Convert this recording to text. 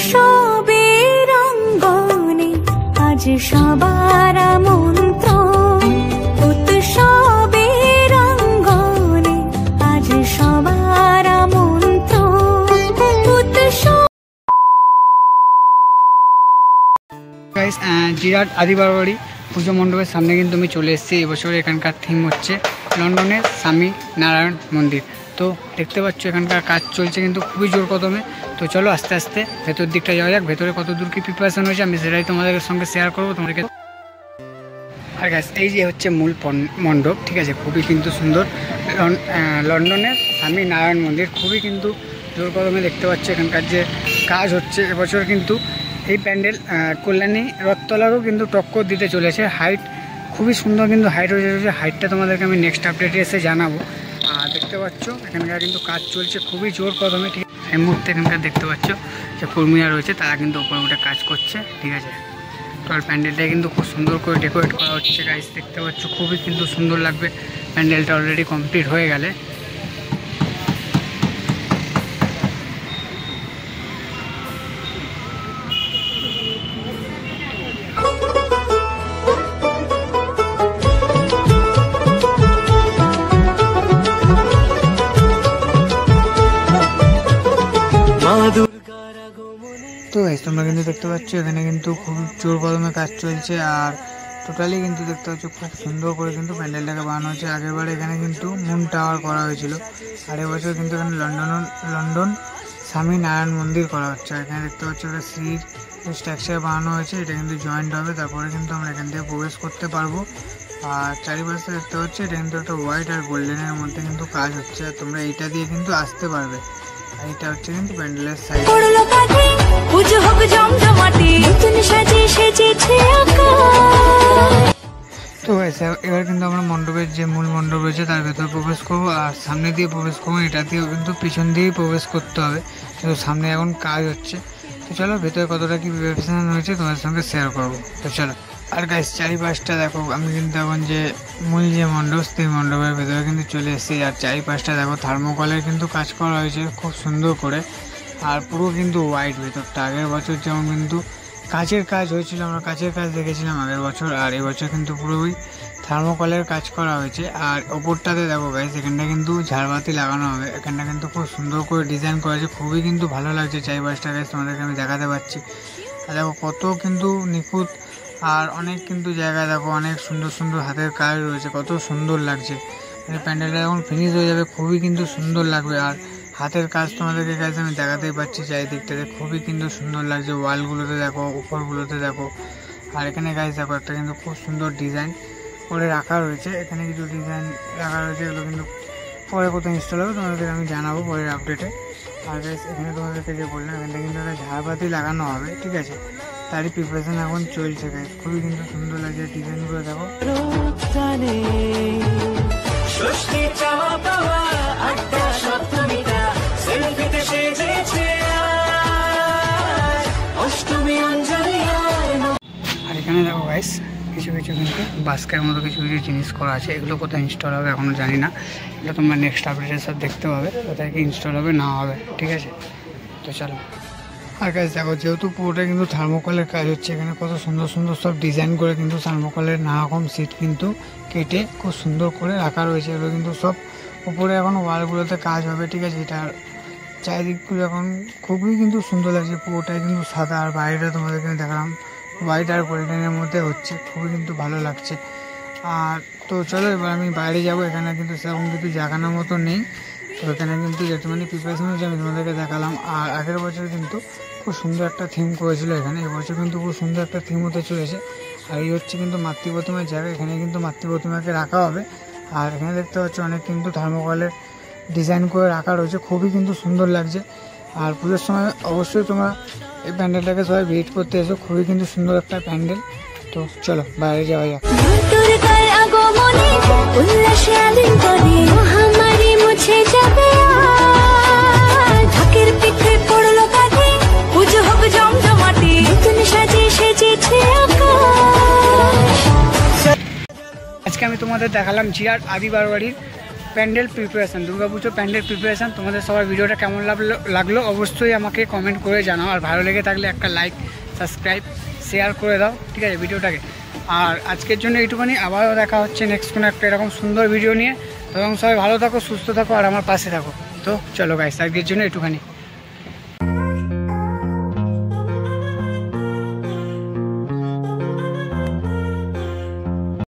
উৎসবের অঙ্গনে আজ সবার আমন্ত্রণ, উৎসবের অঙ্গনে আজ সবার আমন্ত্রণ। জিরাট আদিবারবাড়ি পুজো মণ্ডপের সামনে কিন্তু আমি চলে এসেছি। এবছর এখানকার থিম হচ্ছে লন্ডনের স্বামী নারায়ণ মন্দির। তো দেখতে পাচ্ছ এখানকার কাজ চলছে কিন্তু খুবই জোর কদমে। তো চলো আস্তে আস্তে ভেতর দিকটা যাওয়া যাক। ভেতরে কত দূর কি প্রিপারেশন হয়েছে আমি সেটাই তোমাদের সঙ্গে শেয়ার করবো তোমাদেরকে। আর গাইস এই যে হচ্ছে মূল মণ্ডপ, ঠিক আছে, খুবই কিন্তু সুন্দর। লন্ডনের স্বামী নারায়ণ মন্দির খুবই কিন্তু জোর কদমে দেখতে পাচ্ছ এখানকার যে কাজ হচ্ছে। এবছর কিন্তু এই প্যান্ডেল কল্যাণী রথতলারও কিন্তু টক্কর দিতে চলেছে। হাইট খুবই সুন্দর কিন্তু হাইট হয়ে যাচ্ছে। হাইটটা তোমাদেরকে আমি নেক্সট আপডেটে এসে জানাবো। আর দেখতে পাচ্ছ এখানকার কিন্তু কাজ চলছে খুবই জোর কদমে। ঠিক এই মুহূর্তে এখানকার দেখতে পাচ্ছ যে কর্মীরা রয়েছে তারা কিন্তু উপরে উঠে কাজ করছে, ঠিক আছে। টোটাল প্যান্ডেলটা কিন্তু খুব সুন্দর করে ডেকোরেট করা হচ্ছে গাইস, দেখতে পাচ্ছ খুবই কিন্তু সুন্দর লাগবে প্যান্ডেলটা অলরেডি কমপ্লিট হয়ে গেলে। তো তোমরা কিন্তু দেখতে পাচ্ছ এখানে কিন্তু খুব জোর কদমে কাজ চলছে। আর টোটালি কিন্তু দেখতে পাচ্ছ খুব সুন্দর করে কিন্তু প্যান্ডেলটাকে বানানো হচ্ছে। আগেরবারে এখানে কিন্তু মুন টাওয়ার করা হয়েছিল, আর এবছর কিন্তু এখানে লন্ডন স্বামী নারায়ণ মন্দির করা হচ্ছে। এখানে দেখতে পাচ্ছ একটা সিঁড়ির স্ট্রাকচার বানানো হয়েছে, এটা কিন্তু জয়েন্ট হবে, তারপরে কিন্তু আমরা এখান থেকে প্রবেশ করতে পারবো। আর চারিপাশে দেখতে পাচ্ছ এটা কিন্তু একটা হোয়াইট আর গোল্ডেনের মধ্যে কিন্তু কাজ হচ্ছে। আর তোমরা এইটা দিয়ে কিন্তু আসতে পারবে। আর এটা হচ্ছে কিন্তু প্যান্ডেলের সাইড। তো এবার কিন্তু আমরা মণ্ডপের যে মূল মণ্ডপ রয়েছে তার ভেতরে প্রবেশ করবো। আর সামনে দিয়ে প্রবেশ করবো, এটা দিয়েও কিন্তু পিছন দিয়েই প্রবেশ করতে হবে, কিন্তু সামনে এখন কাজ হচ্ছে। তো চলো ভেতরে কতটা কি প্রিপারেশন হয়েছে তোমার সঙ্গে শেয়ার করবো। তো চলো। আর গাইস চারিপাশটা দেখো, আমি কিন্তু এখন যে মূল যে মণ্ডপ সেই মণ্ডপের ভেতরে কিন্তু চলে এসেছি। আর চারিপাশটা দেখো থার্মোকলের কিন্তু কাজ করা হয়েছে খুব সুন্দর করে। আর পুরো কিন্তু হোয়াইট ভেতরটা। আগের বছর যেমন কিন্তু কাচের কাজ হয়েছিল, আমরা কাচের কাজ দেখেছিলাম আগের বছর, আর এবছর কিন্তু পুরোই থার্মোকলের কাজ করা হয়েছে। আর ওপরটাতে দেখো গাইস এখানটা কিন্তু ঝাড়বাতি লাগানো হবে। এখানটা কিন্তু খুব সুন্দর করে ডিজাইন করা হয়েছে, খুবই কিন্তু ভালো লাগছে চারিপাশটা গাইস, তোমাদেরকে আমি দেখাতে পারছি। আর দেখো কত কিন্তু নিখুঁত, আর অনেক কিন্তু জায়গায় দেখো অনেক সুন্দর সুন্দর হাতের কাজ রয়েছে, কত সুন্দর লাগছে। মানে প্যান্ডেলটা যখন ফিনিশ হয়ে যাবে খুবই কিন্তু সুন্দর লাগবে। আর হাতের কাজ তোমাদেরকে কাছে আমি দেখাতেই পাচ্ছি চারিদিকটাতে, খুবই কিন্তু সুন্দর লাগছে। ওয়ালগুলোতে দেখো, উপরগুলোতে দেখো। আর এখানে গাছ দেখো একটা কিন্তু খুব সুন্দর ডিজাইন করে রাখা রয়েছে। এখানে কিছু ডিজাইন রাখা রয়েছে, এগুলো কিন্তু পরে কোথাও ইনস্টল হবে তোমাদেরকে আমি জানাবো পরের আপডেটে। আর গাইস এখানে তোমাদেরকে যে বললাম এখানটা কিন্তু একটা ঝাড়বাতি লাগানো হবে, ঠিক আছে, তারই প্রিপারেশন এখন চলছে গাইস। খুবই কিন্তু সুন্দর লাগছে ডিজাইনগুলো দেখো। আর এখানে দেখো গাইস কিছু কিছু কিন্তু বাস্কের মতো কিছু কিছু জিনিস করা আছে, এগুলো কোথায় ইনস্টল হবে এখনো জানি না। এগুলো তোমরা নেক্সট আপডেটের সব দেখতে পাবে কোথায় কি ইনস্টল হবে না হবে, ঠিক আছে। তো চলো। আর গাইস দেখো যেহেতু পুরোটা কিন্তু থার্মোকলের কাজ হচ্ছে, এখানে কত সুন্দর সুন্দর সব ডিজাইন করে কিন্তু থার্মোকলের নানা রকম সিট কিন্তু কেটে খুব সুন্দর করে রাখা রয়েছে। এগুলো কিন্তু সব উপরে এখন ওয়ালগুলোতে কাজ হবে, ঠিক আছে। এটার চারিদিকগুলো এখন খুবই কিন্তু সুন্দর লাগছে, পুরোটাই কিন্তু সাদা। আর বাইরেটা তোমাদেরকে দেখালাম হোয়াইট আর গোল্ডেনের মধ্যে হচ্ছে, খুবই কিন্তু ভালো লাগছে। আর তো চলো এবার আমি বাইরে যাব। এখানে কিন্তু সেরকম কিছু জাগানোর মতো নেই, তো এখানে কিন্তু যেটুখানি প্রিপারেশন হচ্ছে আমি তোমাদেরকে দেখালাম। আর আগের বছর কিন্তু খুব সুন্দর একটা থিম করেছিল এখানে, এবছর কিন্তু খুব সুন্দর একটা থিম হতে চলেছে। আর এই হচ্ছে কিন্তু মাতৃপ্রতিমার জায়গা, এখানে কিন্তু মাতৃপ্রতিমাকে রাখা হবে। আর এখানে দেখতে পাচ্ছ অনেক কিন্তু থার্মোকলের ডিজাইন করে রাখা রয়েছে, খুবই কিন্তু সুন্দর লাগছে। আর পুজোর সময় অবশ্যই তোমরা এই প্যান্ডেলটাকে সবাই ভিজিট করতে এসো, খুবই কিন্তু সুন্দর একটা প্যান্ডেল। তো চলো বাইরে যাওয়া যাক। আজকে আমি তোমাদের দেখালাম জিরাট আদিবারবাড়ির প্যান্ডেল প্রিপারেশান, দুর্গাপুজো প্যান্ডেল প্রিপারেশান। তোমাদের সবার ভিডিওটা কেমন লাগলো অবশ্যই আমাকে কমেন্ট করে জানাও। আর ভালো লেগে থাকলে একটা লাইক, সাবস্ক্রাইব, শেয়ার করে দাও, ঠিক আছে ভিডিওটাকে। আর আজকের জন্য এইটুখানি, আবারও দেখা হচ্ছে নেক্সট কোনো একটা এরকম সুন্দর ভিডিও নিয়ে। তখন সবাই ভালো থাকো, সুস্থ থাকো আর আমার পাশে থাকো। তো চলো গাইস, আজকের জন্য এইটুখানি।